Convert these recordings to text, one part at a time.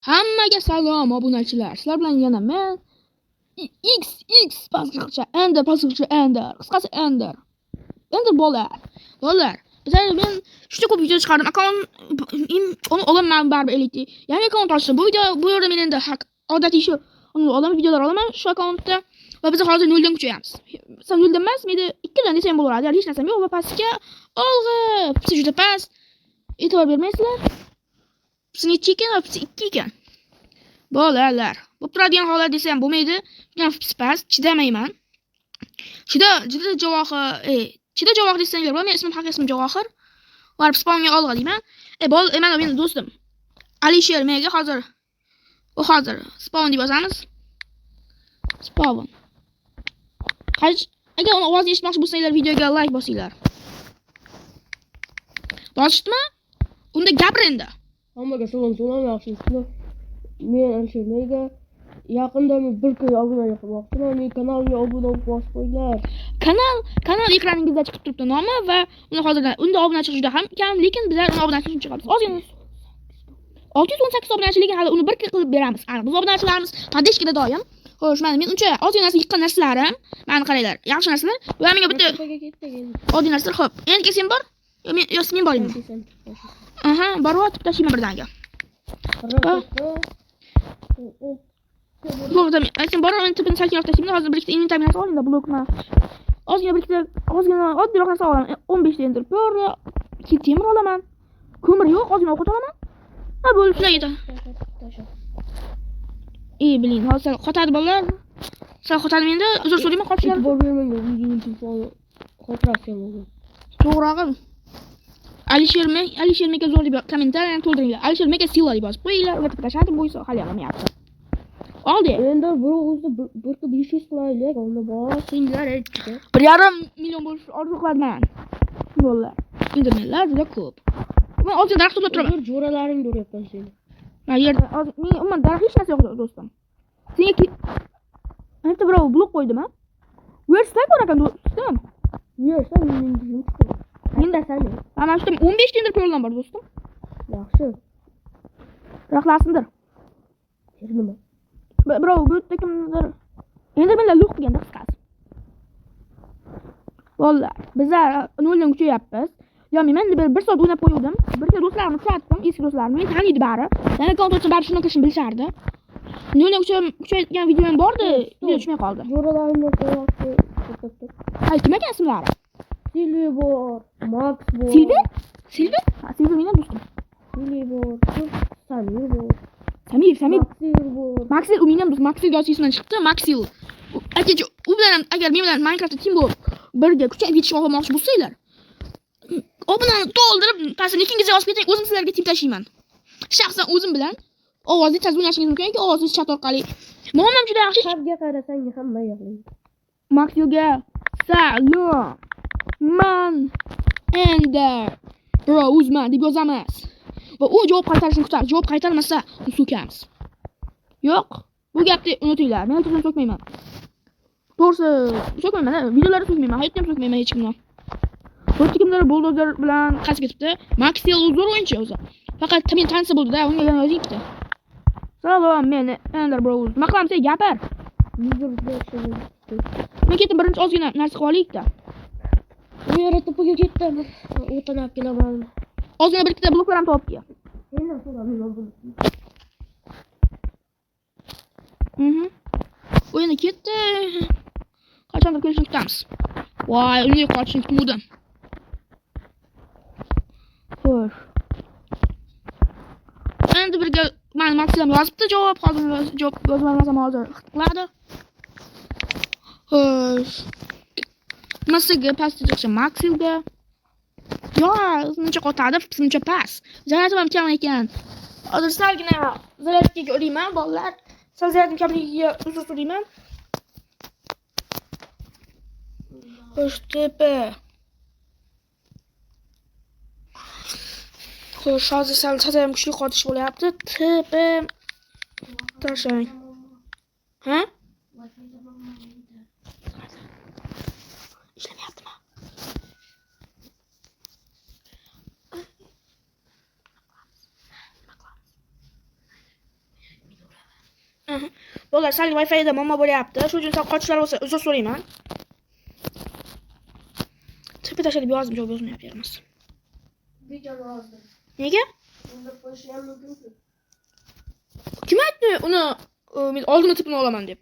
Hammaga salom obunachilar. Sizlar bilan yana men X pasqircha Ender qisqasi Ender bolalar. Bizlar men juda ko'p video chiqardim. Uni olaman baribir elitdi. Yangi akkaunt ochdim. Bu yerda men endi odatiy shu olaman videolar olaman shu akkauntda va biz hozir 0 dan kuchayamiz. Sen 0 dan emas, menda 2 dan desam bo'laveradi. Hech narsam yo'q va pastga olg'i. Pisi juda past. E'tibor bermaysizlar. Pisi necha ekan? Pisi 2 ekan. Bolalar. Bu turadigan holat desam bo'lmaydi. Juda past, chidamayman. Juda javohir desanglar, men ismim haqiqiy Javohir. Borib spawnga olg'a deyman. Mana mening do'stim Alisher menga hozir spawn deb yozamiz. Spawn. Agar uni ovozini eshitmoqchi bo'lsanglar, videoga like bosinglar. Bosdimi? Unda gapir endi. Hammaga salom, yaxshimisizlar? Men Alisher Mega. Yaqinda men bir kun obuna qilmoqchiman. Men kanalimga obuna bosib qo'yinglar. Kanal ekraningizda chiqib turibdi nomi va unda obunachilik juda ham kam, lekin bizlar uni obunachilik chiqamiz. Ozgina 618 obunachi, lekin hali uni bir qilib beramiz. Biz obunachilarimiz podeshkada doim. Xo'sh, men uncha ozgina yiqqan narsalarim, meni qaranglar, yaxshi narsalar. Va menga bitta oddiy narsalar. Xo'p, endi sen bor? Yo, men boraymi? Aha, borib tashlayman birdaniga. Bo'ldi, men boraman tipini salkinoq tashlayman. Hozir bir ikkita inventarni oling-da, blokni. Ozgina oddiyroq narsa olaman. 15 ta ender pearl, 2 temir olaman. Ko'mir yo'q, ozgina ovqat olaman. Ha, bo'lib shunday edi. Biling, hozir qotadi bolalar. Sal qotadi menda. Uzr so'rayman, qotishlar. Bor bermang, videoning telefoni xotirasi yo'q. To'g'rog'i. Alisher Mega zo'r deb kommentariyani to'ldiringlar. Alisher Mega silo deb yozib qo'yinglar. Va tashadi bo'ysa hali olamayapti. Oldi. Endi bir o'zida 500 qilaylik, unda bosinglar aytdi. 1,5 million bo'lish orzu qilaman. Bolalar. Intermetlar juda ko'p. Men ozgina daraxt to'plab turaman. Jo'ralaring ko'ryapman seni. Ha, yerda men umuman daraxt hech narsa yo'q do'stim. Senga bitta birov blok qo'ydimi? Verslar bor ekan do'stim. Versa mening yo'q. Menda sani. Mana shu 15 tender pearl'dan bor do'stim. Yaxshi. Rahlarsindir. Nima? Birov bu yerda kimdir. Endi menlar luq qilganda qisqasi. Bolalar, bizlar 0 dan kuchayapmiz. Yo, men bir soat o'ynab qo'ydim. Bir kez do'stlarimni uchratdim, eski do'stlarimni. Men taniydi bari. Yana akkaunt ochib bari shuni qilishni bilishardi. 0 dan kuchayotgan videom bordi, video tushmay qoldi. Jo'ralarimni ko'rsatdim. Hay, kim ekan ismlari? Silvi bor, Max bor. Silvi? Ha, Silvi mening do'stim. Silvi bor, Samir bor. Samir. Maxil u mening do'stim. Maxil yozishidan chiqdi. Maxil. U bilan agar men bilan Minecraftda team bo'lib birga kuchayib yetishib olmoqchi bo'lsanglar, obunani to'ldirib, pastga linkingizga yozib keting, o'zim sizlarga team tashlayman. Shaxsan o'zim bilan ovozli tazminlashingiz mumkin yoki ovozli chat orqali. Nomim juda yaxshi. Chatga qarasang hamma yo'qlaydi. Maxilga salom. Man Ender bro uzman deb yozamiz. Va u javob qaytarishini kutamiz. Javob qaytarmasa, uni so'kamiz. Yo'q, bu gapni unutinglar. Men hech kimni so'kmayman. To'g'risi, so'kmayman, videolarni so'kmayman, hech kim so'kmayman hech kimni. Bo'tdi kimlar buldozer bilan qasib ketibdi. Maxil zo'r o'yinchi o'zi. Faqat men tanisa bo'ldi-da, unga yana yozingdi. Salom, men Ender bro. Nima qilaman sen gapir. Men ketib birinchi ozgina narsa qilib olaylik-da. Men yaratopiga ketdim. O'tan olib kelaman. Ozgina bir ikkita bloklar ham topib kel. O'yinga ketdi. Qachondir kelishni kutamiz. Voy, unga qochishni kutmadim. Xo'sh. Endi birga men Maxim yozibdi javob, hozir javob yozmasam hozir qiladi. Xo'sh. Masaga pastga chiqsa Maximga. Yo, uncha qotadi, uncha past. Zaratim ham kam ekan. Hozir salgina zaratga urayman, bolalar. Sal zaratim kamligiga uzr so'rayman. Xo'sh, tepa. Xo'sh, hozir sal tadam kuchli qotish bo'lyapti. Tepa. Tashlang. Ha? İşlemayaptimi? Bolalar, sal Wi-Fi'da muammo bo'lyapti. Shu uchun sal qochishlar bo'lsa uzr so'rayman. Chiqib tashlab yozdim, javob yozmayapmiz. Videoni yozdim. Nega? Unda qo'yishi ham mumkin-ku. Kim aytdi uni men oldini tipini olaman deb?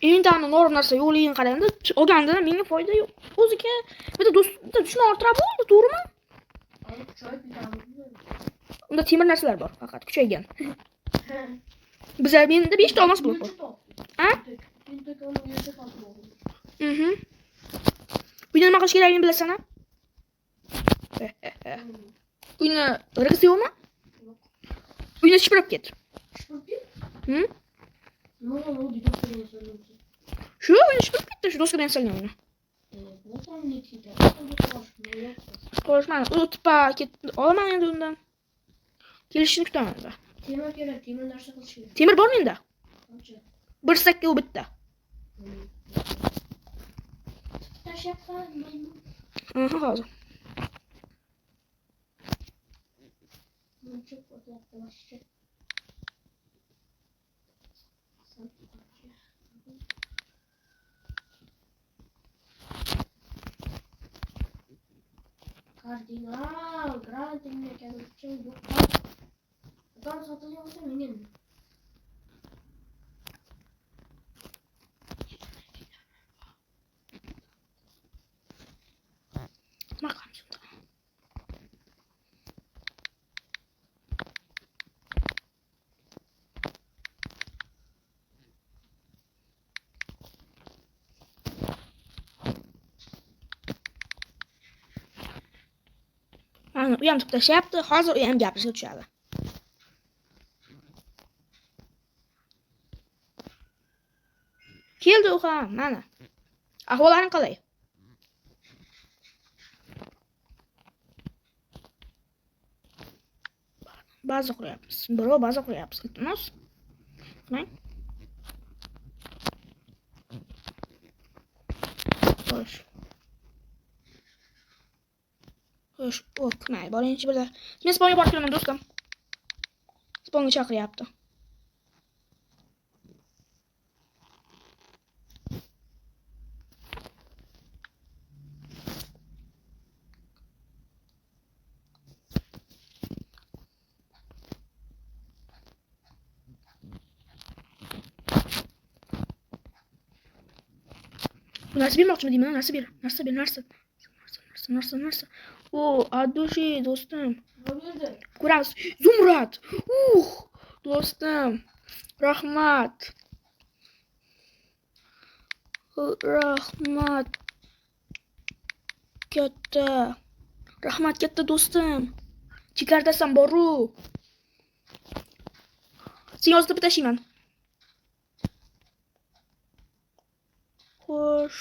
Inventarni norm narsa yo'qligini qaraganda, olgandan menga foyda yo'q. O'ziga bitta do'stda shuni orttirib bo'ldi, to'g'rimi? Ani kuchayib ketadi. Unda temir narsalar bor, faqat kuchaygan. Bizlar menda 5 ta olmos blok bor. Ha? Buni nima qilish kerakligini bilasan-a? Uyni rig'isi yo'qmi? Uyni shipirib ket. Shu uyni shipirib ketdi, shu doska bilan solgan uyni. Qo'shmani, u tipa ketdi. Olaman endi undan. Kelishini kutaman da. Temir kerak, temir narsa qilish kerak. Temir bor menda? Qancha? 1 sakka u bitta. Tashlabman. Hozir. Buncha qo'yapti boshqa. Kardinal, grantimga keluvchi yo'q. Adam sotilyapti menga. Maqam shunda. Mana u ham chiqib tashlayapti. Hozir u ham gapirishga tushadi. Keldi u ham, mana. Ahvollaring qalay? Baza quryapmiz. Birov baza quryapmiz. Iltimos. Qarang. Xo'sh. Xo'sh, o'tmay. Boringchi bizlar. Men spawnga borib kelaman, do'stim. Spawnga chaqiryapti. Narsa bermoqchimi deyman, narsa ber. Narsa. O, adushi do'stim. Nima berdi? Ko'ramiz. Zumrad. Do'stim. Rahmat. Rahmat katta do'stim. Jigardasan boru. Sen yozib tashlayman. Xo'sh.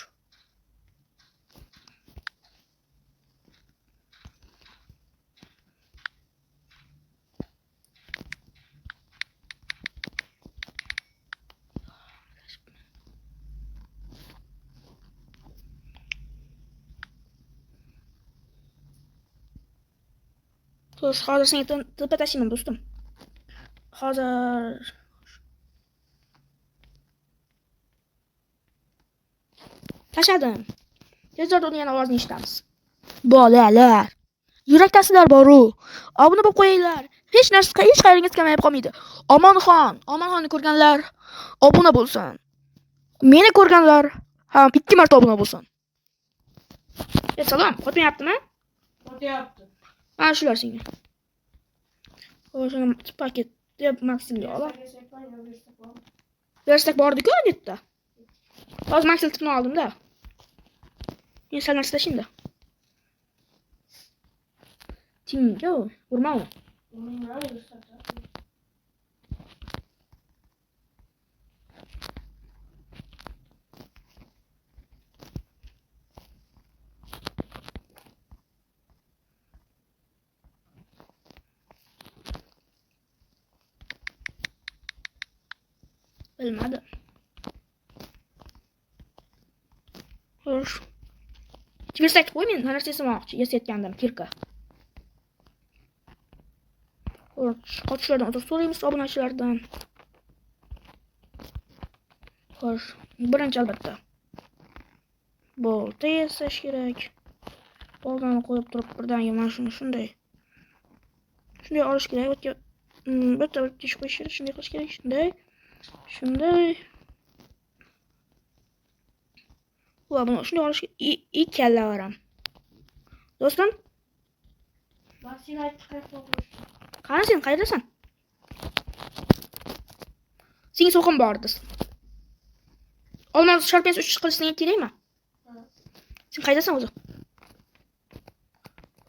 Xo'sh, hozir senga tilpa tashlayman do'stim. Hozir tashladim. Tezroq uni yana ovozini eshitamiz. Bolalar, yurakdasilar boru. Obuna bo'lib qo'yinglar. Hech qayeringiz kamayib qolmaydi. Omonxonni ko'rganlar obuna bo'lsin. Meni ko'rganlar ham 2 marta obuna bo'lsin. Salom, qotmayaptimi? Qotyapti. Mana shular senga. Xo'sh, paket deb maksimga olib. Verstak bordi-ku netda. Hozir maksim tipni oldim-da. Men sal narsa tashlayman-da. Tinga, urma uni. Bilmadim. Xo'sh. Chivirsak qo'y, men narsa esamoqchi. Yasayotgandim, kirka. Xo'sh. Qochishlardan uzr so'raymiz obunachilardan. Xo'sh, birinchi albatta. Bolta yasash kerak. Boltani qo'yib turib birdaniga mana shuni shunday olish kerak. Bitta tish qo'yish kerak, shunday qilish kerak, shunday. Va buni shunday olish ikkalaram. Do'stim, qani sen qayerdasan? Senga so'qim bor edi. Olmos sharpens 3 qilish senga kerakmi? Sen qayerdasan o'zi?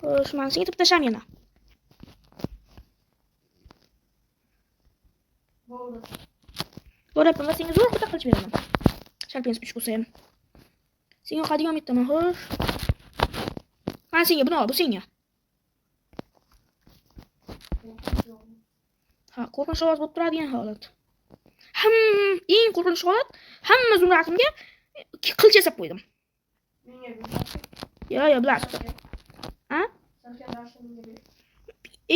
Xo'sh, men senga deb tasham yana. Bo'rapman va senga zo'r quta qilib beraman. Sharpens 3 bo'lsa ham. Senga yoqadigan bittaman, xo'sh. Men senga buni ol, bu senga. Ha, qo'rqinch ovoz bo'lib turadigan holat. Eng qo'rqinch holat, hamma zumratimga qilcha yasab qo'ydim. Yo, bilasiz. Ha?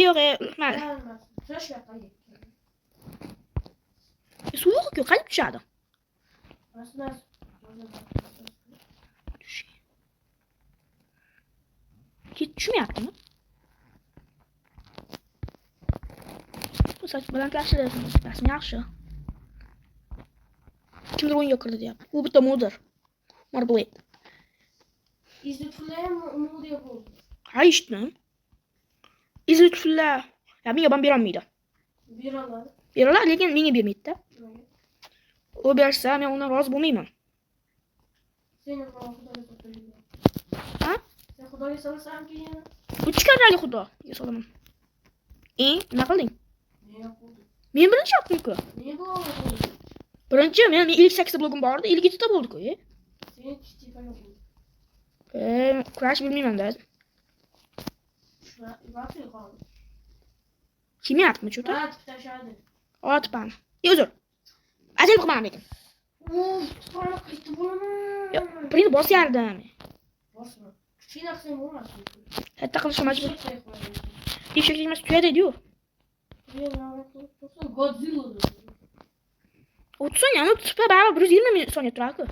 Yo'q, mayli. So'yuq-ku, qayerga tushadi? Tushmayaptimi? Bu soch balandlashtirib, yaxshi. Kimdir o'yinga kirdi deyapti. Bu bitta modder. Marblade. İzletfullaya mı diye buldu? Ha işte. İzletfulla. Ya menga ham berolmaydi. Beradi, lekin menga bermaydi-da. O bersa, men undan rozi bo'lmayman. Sen Xudoga so'rasan. Ha? Sen Xudoga so'rasan keyin. Uch karrali Xudoga so'raman. Nima qilding? Men birinchi yapdim-ku. Ne bo'ldi? Birinchi men 58 blogim bor edi, 52 ta bo'ldi-ku. Sen kichkina yo'q. Kurash bilmayman-da. Vaqti qoldi. Kim yaptı çocuğu? Tashadi. Otpan. Uzr. Acayip qilmagan lekin. Tuproqni qaytib bo'laman. Yo'q, birini bosardim. Bosma. Kichkina qilsang bo'lmas. Katta qilishga majbur. Eshak emas, tuyadaydi-yu. Godzilla. 30 soniya, uni tutib baribir 120 soniya turadi-ku.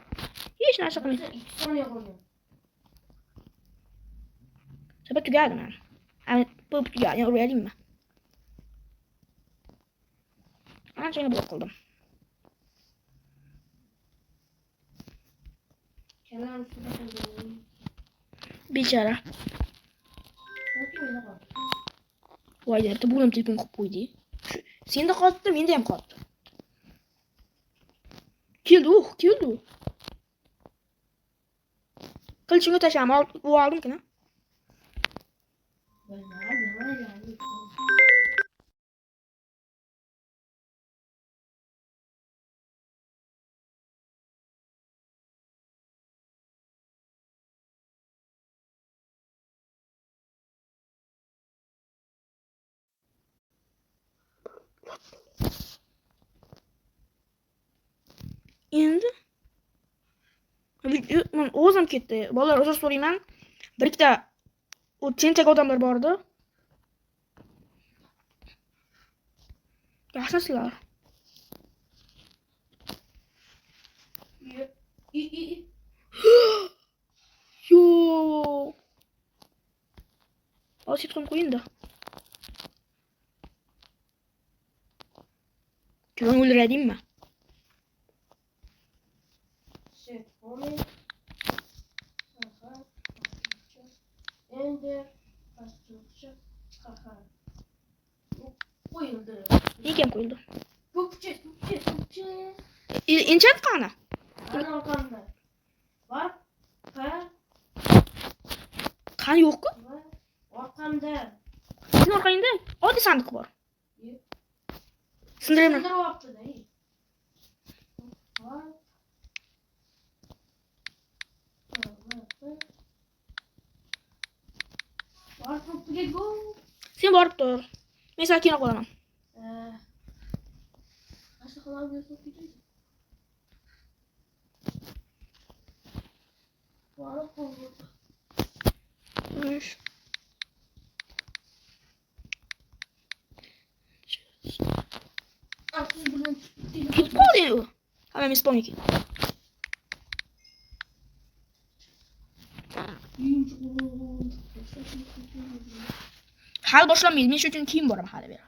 Hech narsa qilmaydi. 2 soniya qolgan. Sabab tugadi men. Bu tugadi, uraylikmi? Anchagina blok qildim. Bechora. Voy, debdi, bo'lim telefon qilib qo'ydi. Senda qoldi, menda ham qoldi. Keldi. Qilichimga tashlam, oldimkina. Endi men o'zim ketdi. Bolalar uzr so'rayman. Bir ikkita o tentak odamlar bor edi. Yaxshisizlar. Yo. Osit qo'yib qo'ying-da. Kimni o'ldiradingmi? Nega qo'yildi? Ko'pchi. Enchant qani? Ana orqamda. Bor. Qani yo'q-ku? Orqamda. Sening orqangda oddiy sandiq bor. Sindirayman. Sindiryapti-da. Sen borib tur. Men seni kino qolaman. Nasıl qilamiz ketadi? Borib qo'y. Ketib qoldi-yu. Hammamiz spawnga ketdik. Hali boshlanmaydi. Men shu uchun keyin boraman hali beri.